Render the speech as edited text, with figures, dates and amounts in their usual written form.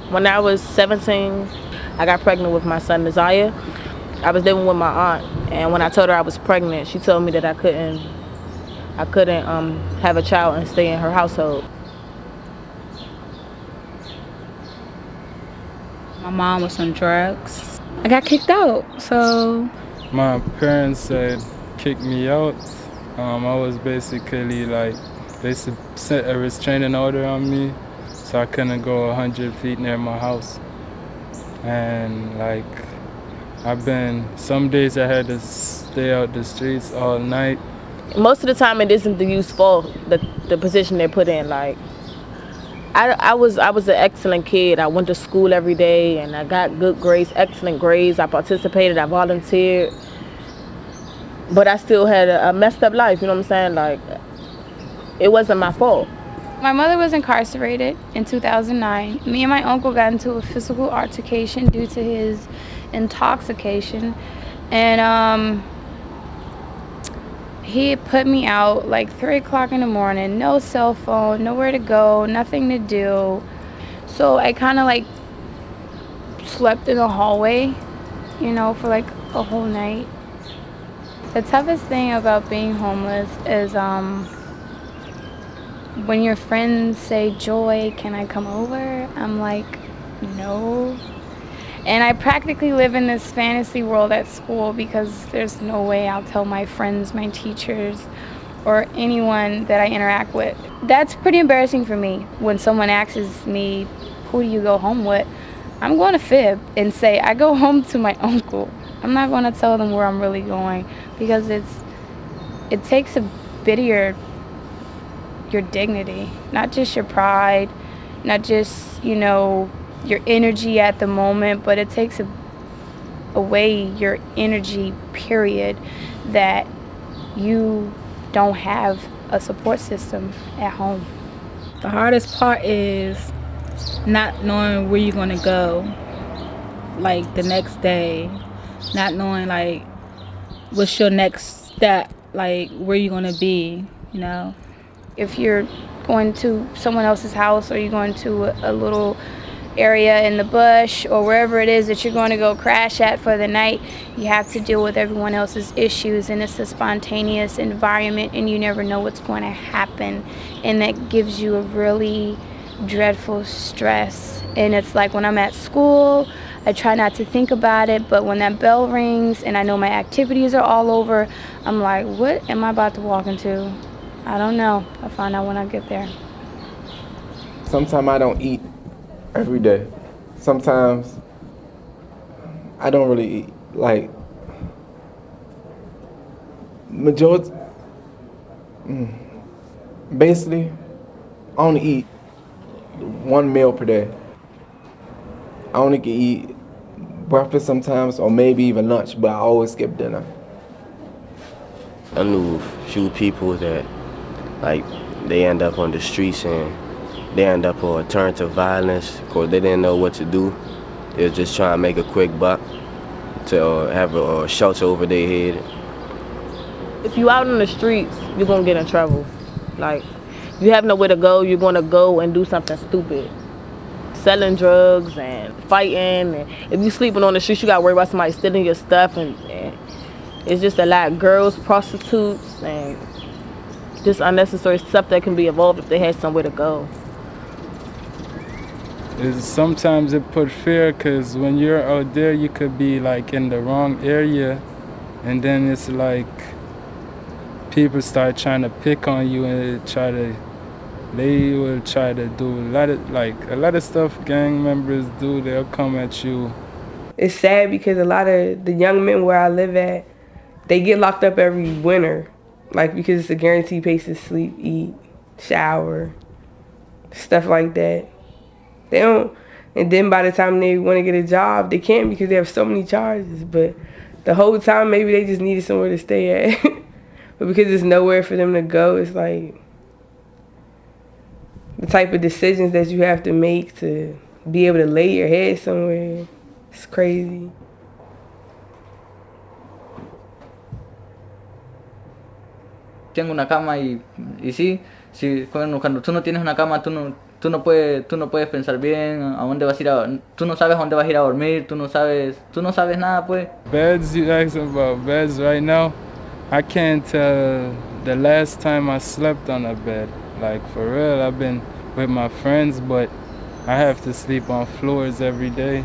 When I was 17, I got pregnant with my son, Machaazah. I was living with my aunt, and when I told her I was pregnant, she told me that I couldn't have a child and stay in her household. My mom was on drugs. I got kicked out, so. My parents said kick me out. I was basically like, they set a restraining order on me, so I couldn't go 100 feet near my house. And like, some days I had to stay out the streets all night. Most of the time it isn't the youth's fault, the position they're put in. Like, I was an excellent kid. I went to school every day and I got good grades, excellent grades. I participated, I volunteered. But I still had a messed up life, you know what I'm saying? Like, it wasn't my fault. My mother was incarcerated in 2009. Me and my uncle got into a physical altercation due to his intoxication. And he put me out like 3 o'clock in the morning, no cell phone, nowhere to go, nothing to do. So I kind of like slept in the hallway, you know, for like a whole night. The toughest thing about being homeless is when your friends say, "Joy, can I come over?" I'm like, no. And I practically live in this fantasy world at school because there's no way I'll tell my friends, my teachers, or anyone that I interact with. That's pretty embarrassing for me. When someone asks me, "Who do you go home with?" I'm going to fib and say, "I go home to my uncle." I'm not going to tell them where I'm really going because it takes a bit of your dignity, not just your pride, not just, you know, your energy at the moment, but it takes away your energy, period, that you don't have a support system at home. The hardest part is not knowing where you're going to go, like the next day, not knowing like what's your next step, like where you're going to be, you know. If you're going to someone else's house or you're going to a little area in the bush or wherever it is that you're going to go crash at for the night, you have to deal with everyone else's issues, and it's a spontaneous environment and you never know what's going to happen, and that gives you a really dreadful stress. And it's like when I'm at school, I try not to think about it, but when that bell rings and I know my activities are all over, I'm like, what am I about to walk into? I don't know. I'll find out when I get there. Sometimes I don't eat every day. Sometimes I don't really eat. Like, majority, basically, I only eat 1 meal per day. I only can eat breakfast sometimes, or maybe even lunch, but I always skip dinner. I knew a few people that, like, they end up on the streets and they end up or turn to violence because they didn't know what to do. They were just trying to make a quick buck to have a shelter over their head. If you out in the streets, you're gonna get in trouble. Like, you have nowhere to go, you're gonna go and do something stupid. Selling drugs and fighting, and if you sleeping on the streets, you gotta worry about somebody stealing your stuff, and it's just a lot. Girls, prostitutes, and just unnecessary stuff that can be involved if they had somewhere to go. Sometimes it put fear, because when you're out there, you could be like in the wrong area, and then it's like people start trying to pick on you and they will try to do a lot of stuff gang members do. They'll come at you. It's sad because a lot of the young men where I live at, they get locked up every winter, like, because it's a guaranteed place to sleep, eat, shower, stuff like that. They don't, and then by the time they want to get a job, they can't because they have so many charges. But the whole time, maybe they just needed somewhere to stay at. But because there's nowhere for them to go, it's like the type of decisions that you have to make to be able to lay your head somewhere. It's crazy. Tengo una cama y sí, cuando tú no tienes una cama, tú no tú no puedes pensar bien a dónde vas a ir tú no sabes a dónde vas a ir a dormir, tú no sabes nada, pues. Beds, you asking about beds right now? I can't tell the last time I slept on a bed. Like, for real, I've been with my friends, but I have to sleep on floors every day.